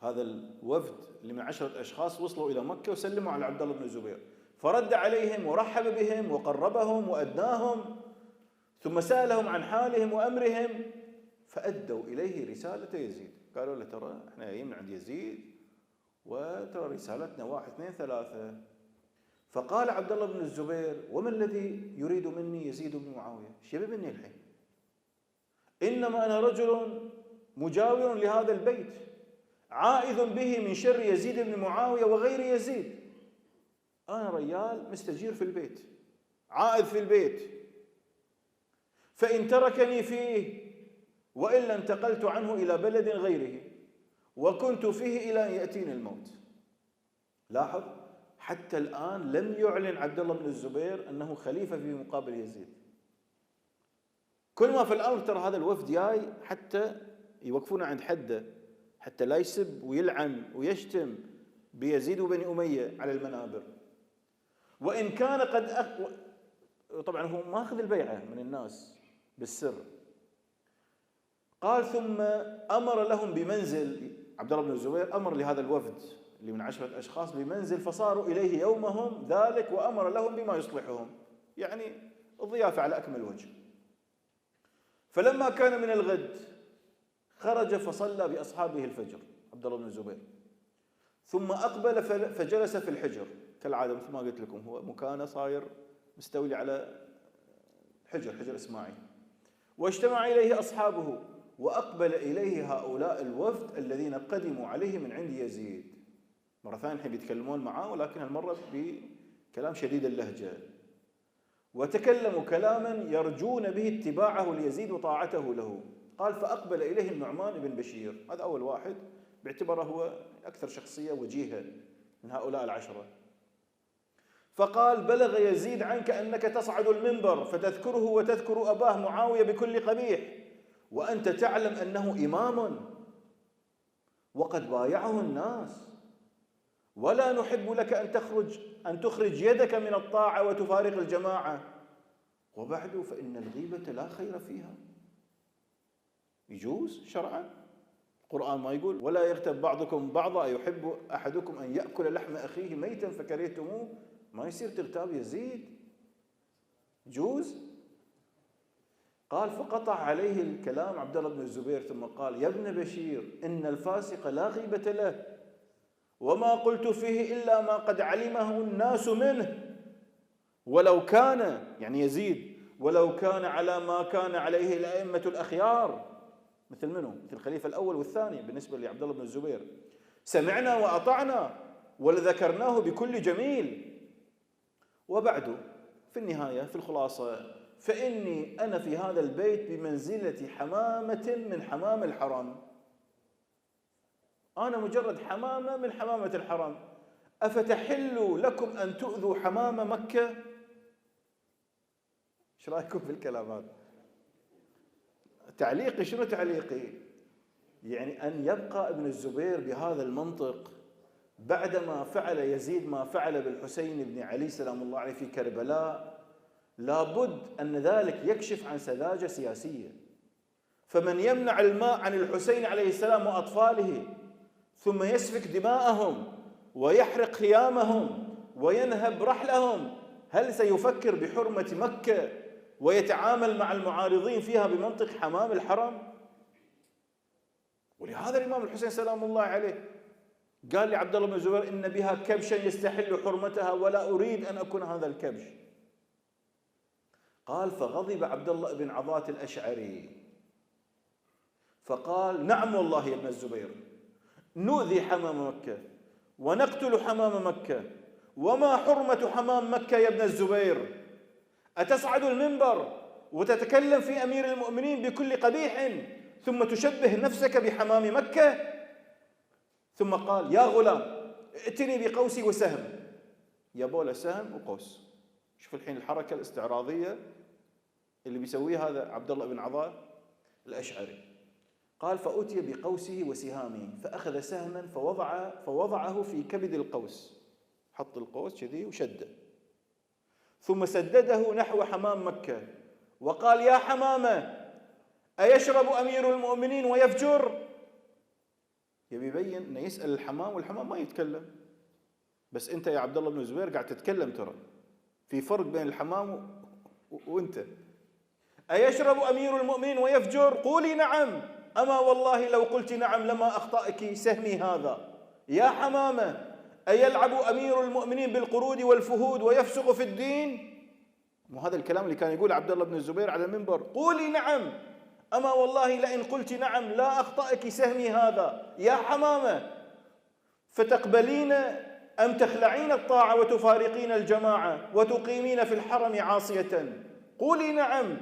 هذا الوفد اللي من 10 أشخاص وصلوا إلى مكة وسلموا على عبد الله بن الزبير، فرد عليهم ورحب بهم وقربهم وأدناهم، ثم سألهم عن حالهم وأمرهم، فأدوا إليه رسالة يزيد. قالوا له ترى احنا جايين من عند يزيد وترى رسالتنا 1 2 3. فقال عبد الله بن الزبير وما الذي يريد مني يزيد بن معاوية؟ ايش يبي مني الحين؟ إنما أنا رجل مجاور لهذا البيت عائذ به من شر يزيد بن معاوية وغير يزيد. أنا رجال مستجير في البيت، عائذ في البيت، فإن تركني فيه وإلا انتقلت عنه إلى بلد غيره وكنت فيه إلى أن يأتيني الموت. لاحظ حتى الآن لم يعلن عبد الله بن الزبير أنه خليفة في مقابل يزيد. كل ما في الأمر ترى هذا الوفد جاي حتى يوقفون عند حده، حتى لا يسب ويلعن ويشتم بيزيد وبني أمية على المنابر. وإن كان طبعا هو ماخذ البيعة من الناس بالسر. قال ثم أمر لهم بمنزل، عبد الله بن الزبير أمر لهذا الوفد اللي من 10 أشخاص بمنزل، فصاروا إليه يومهم ذلك وأمر لهم بما يصلحهم، يعني الضيافة على أكمل وجه. فلما كان من الغد خرج فصلى بأصحابه الفجر عبد الله بن الزبير، ثم أقبل فجلس في الحجر كالعادة، مثل ما قلت لكم هو مكانه صاير مستولي على حجر إسماعيل. واجتمع إليه أصحابه وأقبل إليه هؤلاء الوفد الذين قدموا عليه من عند يزيد. مرة ثانية الحين بيتكلمون معاه، ولكن هالمرة بكلام شديد اللهجة، وتكلموا كلاما يرجون به اتباعه ليزيد وطاعته له. قال فأقبل إليه النعمان بن بشير، هذا أول واحد باعتباره هو أكثر شخصية وجيهة من هؤلاء 10. فقال بلغ يزيد عنك أنك تصعد المنبر فتذكره وتذكر أباه معاوية بكل قبيح، وأنت تعلم أنه إمام وقد بايعه الناس، ولا نحب لك أن تخرج يدك من الطاعة وتفارق الجماعة، وبعد فإن الغيبة لا خير فيها. يجوز شرعا؟ القرآن ما يقول ولا يغتب بعضكم بعضا أيحب أحدكم أن يأكل لحم أخيه ميتا فكرهتموه؟ ما يصير تغتاب يزيد، جوز. قال فقطع عليه الكلام عبد الله بن الزبير ثم قال يا ابن بشير إن الفاسق لا غيبة له، وما قلت فيه إلا ما قد علمه الناس منه، ولو كان يعني يزيد ولو كان على ما كان عليه الأئمة الأخيار، مثل منه؟ مثل الخليفة الأول والثاني بالنسبة لعبد الله بن الزبير، سمعنا وأطعنا ولذكرناه بكل جميل. وبعد في النهاية في الخلاصة فإني أنا في هذا البيت بمنزلة حمامة من حمام الحرم، أنا مجرد حمامة من حمامة الحرم، أفتحل لكم أن تؤذوا حمام مكة؟ إيش رأيكم في الكلام هذا؟ تعليقي شنو تعليقي؟ يعني أن يبقى ابن الزبير بهذا المنطق بعدما فعل يزيد ما فعل بالحسين بن علي سلام الله عليه في كربلاء، لابد أن ذلك يكشف عن سذاجة سياسية. فمن يمنع الماء عن الحسين عليه السلام وأطفاله ثم يسفك دماءهم ويحرق خيامهم وينهب رحلهم، هل سيفكر بحرمة مكة ويتعامل مع المعارضين فيها بمنطق حمام الحرم؟ ولهذا الإمام الحسين سلام الله عليه قال لعبد الله بن الزبير: إن بها كبشا يستحل حرمتها ولا أريد أن أكون هذا الكبش. قال: فغضب عبد الله بن عضاة الأشعري فقال: نعم والله يا ابن الزبير، نؤذي حمام مكة ونقتل حمام مكة، وما حرمة حمام مكة يا ابن الزبير؟ أتصعد المنبر وتتكلم في أمير المؤمنين بكل قبيح ثم تشبه نفسك بحمام مكة؟ ثم قال: يا غلام، ائتني بقوسي وسهم. يبوا له سهم وقوس. شوف الحين الحركة الاستعراضية اللي بيسويها هذا عبد الله بن عضاة الأشعري. قال: فأتي بقوسه وسهامه، فأخذ سهما فوضعه في كبد القوس، حط القوس كذي وشده، ثم سدده نحو حمام مكة وقال: يا حمامة، أيشرب أمير المؤمنين ويفجر؟ يبي يبين أنه يسأل الحمام والحمام ما يتكلم، بس أنت يا عبد الله بن الزبير قاعد تتكلم. ترى في فرق بين الحمام وأنت. أيشرب أمير المؤمنين ويفجر؟ قولي نعم، أما والله لو قلت نعم لما أخطأك سهمي هذا. يا حمامة، أيلعب أمير المؤمنين بالقرود والفهود ويفسق في الدين؟ وهذا الكلام اللي كان يقول عبد الله بن الزبير على المنبر: قولي نعم، أما والله لئن قلت نعم لا أخطأك سهمي هذا. يا حمامة، فتقبلين أم تخلعين الطاعة وتفارقين الجماعة وتقيمين في الحرم عاصية؟ قولي نعم.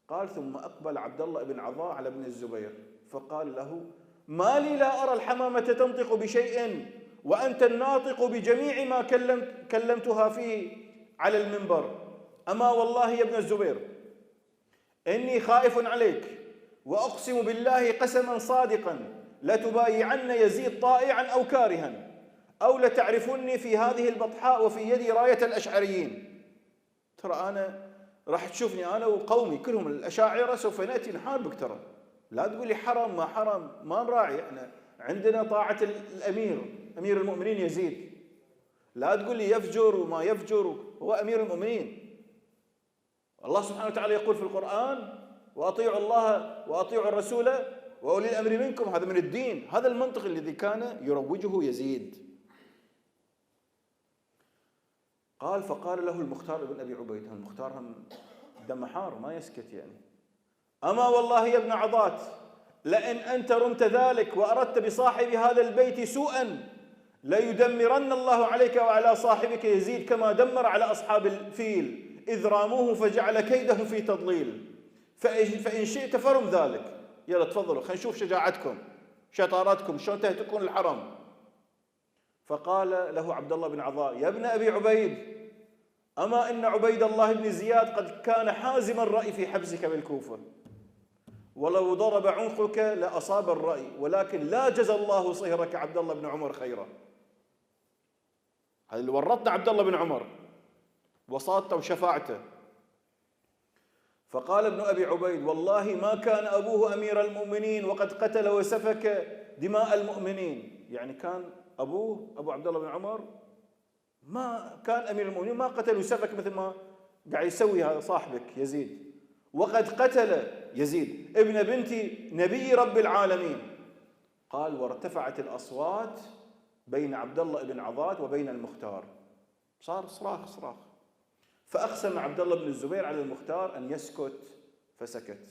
قال: ثم أقبل عبد الله بن عضاة على ابن الزبير فقال له: ما لي لا أرى الحمامة تنطق بشيء وأنت الناطق بجميع ما كلمتها فيه على المنبر. أما والله يا ابن الزبير إني خائف عليك، وأقسم بالله قسما صادقا لتبايعن يزيد طائعا أو كارها، أو لتعرفني في هذه البطحاء وفي يدي راية الأشعريين. ترى أنا راح تشوفني أنا وقومي كلهم الأشاعرة سوف نأتي نحاربك. ترى لا تقول لي حرم ما حرم، ما نراعي، احنا عندنا طاعة أمير المؤمنين يزيد. لا تقول لي يفجر وما يفجر، هو أمير المؤمنين. الله سبحانه وتعالى يقول في القرآن: وأطيعوا الله وأطيعوا الرسول وأولي الأمر منكم. هذا من الدين، هذا المنطق الذي كان يروجه يزيد. قال: فقال له المختار بن أبي عبيد، المختار هم دم حار ما يسكت يعني: أما والله يا ابن عضاة، لئن أنت رمت ذلك وأردت بصاحب هذا البيت سوءا ليدمرن الله عليك وعلى صاحبك يزيد كما دمر على أصحاب الفيل إذ راموه فجعل كيدهم في تضليل، فإن شئت فرم ذلك. يلا تفضلوا خلينا نشوف شجاعتكم شطارتكم شلون تهتكون الحرم. فقال له عبد الله بن عضاة: يا ابن أبي عبيد، أما إن عبيد الله بن زياد قد كان حازم الرأي في حبسك بالكوفة، ولو ضرب عنقك لأصاب الرأي، ولكن لا جزى الله صهرك عبد الله بن عمر خيرا. هذا اللي ورطنا عبد الله بن عمر، وصاته وشفاعته. فقال ابن أبي عبيد: والله ما كان أبوه أمير المؤمنين وقد قتل وسفك دماء المؤمنين. يعني كان أبوه أبو عبد الله بن عمر ما كان أمير المؤمنين، ما قتل وسفك مثل ما قاعد يسوي هذا صاحبك يزيد، وقد قتل يزيد ابن بنت نبي رب العالمين. قال: وارتفعت الأصوات بين عبد الله بن عضاة وبين المختار، صار صراخ. فأقسم عبد الله بن الزبير على المختار أن يسكت فسكت.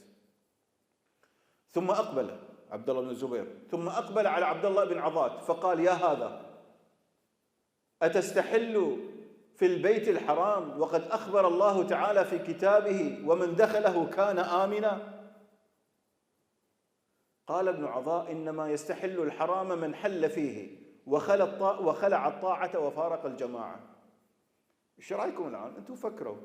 ثم أقبل عبد الله بن الزبير على عبد الله بن عضاة فقال: يا هذا، أتستحل في البيت الحرام وقد أخبر الله تعالى في كتابه ومن دخله كان آمنا؟ قال ابن عضاء: إنما يستحل الحرام من حل فيه وخلع الطاعة وفارق الجماعة. ايش رايكم الآن؟ أنتم فكروا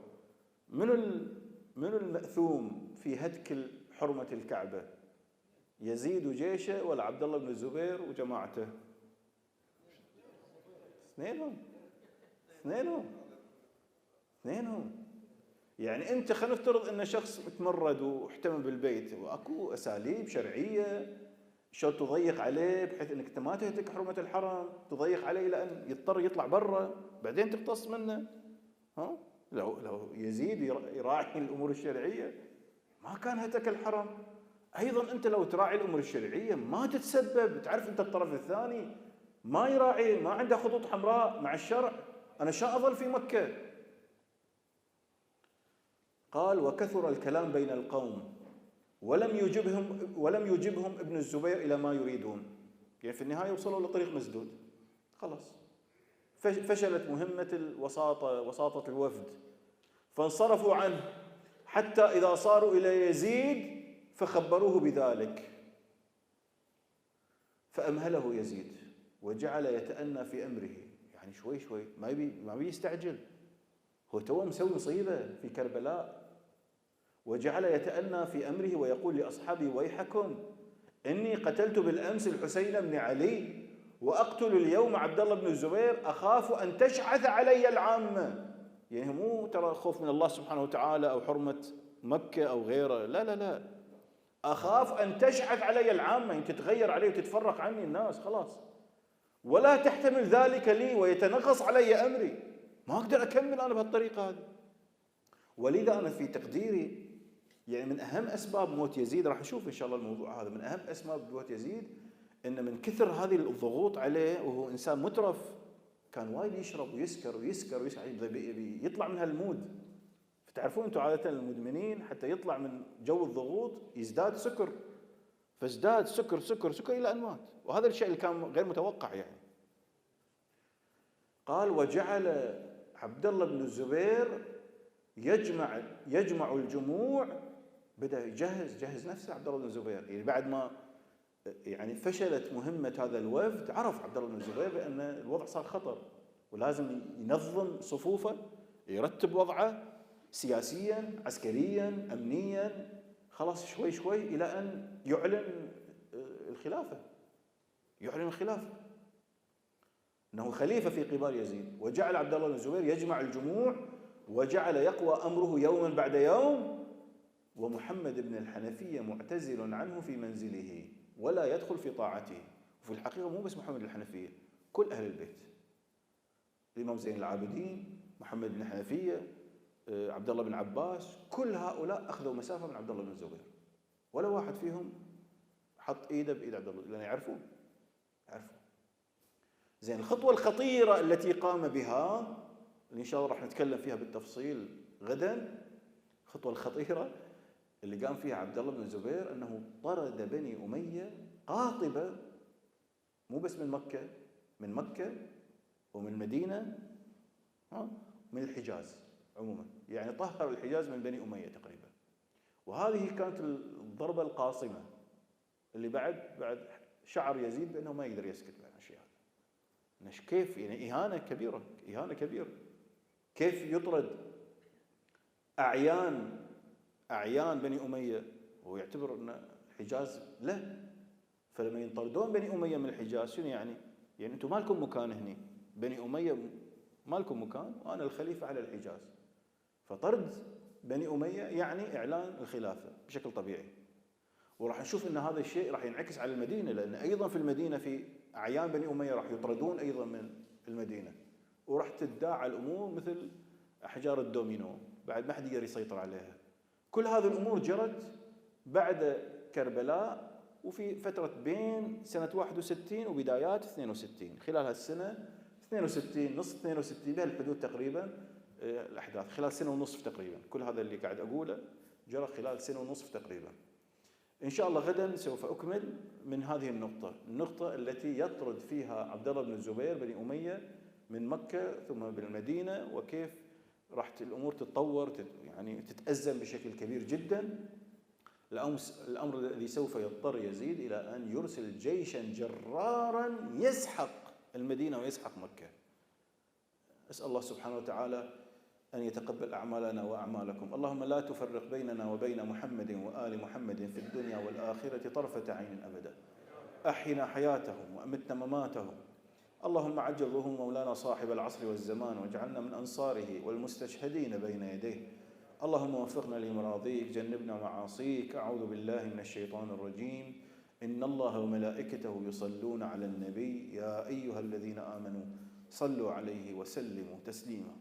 من المأثوم في هتك حرمة الكعبة؟ يزيد وجيشه ولا عبد الله بن الزبير وجماعته؟ اثنينهم. يعني أنت خلينا نفترض أن شخص متمرد واحتمى بالبيت، وأكو أساليب شرعية شلون تضيق عليه بحيث أنك أنت ما تهتك حرمة الحرم، تضيق عليه لأن يضطر يطلع برا بعدين تقتص منه. لو يزيد يراعي الأمور الشرعية ما كان هتك الحرم. أيضا أنت لو تراعي الأمور الشرعية ما تتسبب. تعرف أنت الطرف الثاني ما يراعي، ما عنده خطوط حمراء مع الشرع، أنا شاء أظل في مكة. قال وكثر الكلام بين القوم ولم يجبهم ابن الزبير إلى ما يريدون. يعني في النهاية وصلوا لطريق مسدود، خلاص فشلت مهمة وساطة الوفد، فانصرفوا عنه حتى إذا صاروا إلى يزيد فخبروه بذلك، فأمهله يزيد وجعل يتأنى في أمره. يعني شوي شوي، ما بيستعجل، هو تو مسوي مصيبة في كربلاء. وجعل يتأنى في أمره ويقول لأصحابه ويحكم إني قتلت بالأمس الحسين بن علي وأقتل اليوم عبد الله بن الزبير، أخاف أن تشعث علي العامة. يعني مو ترى خوف من الله سبحانه وتعالى أو حرمة مكة أو غيره، لا لا لا، أخاف أن تشعث علي العامة، يعني تتغير علي وتتفرق عني الناس خلاص، ولا تحتمل ذلك لي ويتنغص علي أمري، ما أقدر أكمل أنا بهالطريقة هذه. ولذا أنا في تقديري يعني من أهم أسباب موت يزيد، راح نشوف إن شاء الله الموضوع هذا، من أهم أسباب موت يزيد إن من كثر هذه الضغوط عليه، وهو إنسان مترف، كان وايد يشرب ويسكر ويسكر ويسكر، يطلع من هالمود. فتعرفون أنتم عادة المدمنين حتى يطلع من جو الضغوط يزداد سكر، فازداد سكر سكر سكر إلى أن مات، وهذا الشيء اللي كان غير متوقع يعني. قال وجعل عبد الله بن الزبير يجمع الجموع، بدأ يجهز نفسه عبد الله بن الزبير. يعني بعد ما يعني فشلت مهمة هذا الوفد، عرف عبد الله بن الزبير بأن الوضع صار خطر ولازم ينظم صفوفه، يرتب وضعه سياسيا عسكريا أمنيا، خلاص شوي شوي إلى أن يعلن الخلافة، أنه خليفة في قبال يزيد. وجعل عبد الله بن الزبير يجمع الجموع وجعل يقوى أمره يوما بعد يوم، ومحمد بن الحنفية معتزل عنه في منزله ولا يدخل في طاعته. وفي الحقيقة مو بس محمد بن الحنفية، كل أهل البيت، الإمام زين العابدين، محمد بن الحنفية، عبد الله بن عباس، كل هؤلاء أخذوا مسافة من عبد الله بن الزبير، ولا واحد فيهم حط إيده بإيد عبد الله، لأن يعرفون. زين، الخطوة الخطيرة التي قام بها اللي إن شاء الله راح نتكلم فيها بالتفصيل غدا، الخطوة الخطيرة اللي قام فيها عبد الله بن الزبير أنه طرد بني أمية قاطبة، مو بس من مكة ومن المدينة، من الحجاز عموما، يعني طهر الحجاز من بني أمية تقريبا. وهذه كانت الضربة القاصمة اللي بعد شعر يزيد بأنه ما يقدر يسكت عن الشيء هذا. كيف يعني إهانة كبيرة، كيف يطرد أعيان بني أمية وهو يعتبر أن الحجاز له؟ فلما ينطردون بني أمية من الحجاز شنو يعني أنتم ما لكم مكان هني، بني أمية ما لكم مكان وأنا الخليفة على الحجاز. فطرد بني أمية يعني إعلان الخلافة بشكل طبيعي. وراح نشوف أن هذا الشيء راح ينعكس على المدينة، لأن أيضا في المدينة في أعيان بني أمية راح يطردون أيضا من المدينة، وراح تداعى الأمور مثل أحجار الدومينو، بعد ما حد يقدر يسيطر عليها. كل هذه الأمور جرت بعد كربلاء، وفي فترة بين سنة 61 وبدايات 62، خلال هالسنة 62 نصف 62 بهالحدود تقريبا الأحداث، خلال سنة ونصف تقريبا. كل هذا اللي قاعد أقوله جرى خلال سنة ونصف تقريبا. إن شاء الله غدا سوف أكمل من هذه النقطة التي يطرد فيها عبد الله بن الزبير بني أمية من مكة ثم بالمدينة، وكيف راح الأمور تتطور يعني تتأزم بشكل كبير جدا. الأمر الذي سوف يضطر يزيد إلى أن يرسل جيشا جرارا يسحق المدينة ويسحق مكة. أسأل الله سبحانه وتعالى أن يتقبل أعمالنا وأعمالكم. اللهم لا تفرق بيننا وبين محمد وآل محمد في الدنيا والآخرة طرفة عين أبدا. أحينا حياتهم وأمتنا مماتهم. اللهم عجل ظهور مولانا صاحب العصر والزمان، واجعلنا من أنصاره والمستشهدين بين يديه. اللهم وفقنا لمراضيك، جنبنا معاصيك. أعوذ بالله من الشيطان الرجيم. إن الله وملائكته يصلون على النبي يا أيها الذين آمنوا صلوا عليه وسلموا تسليما.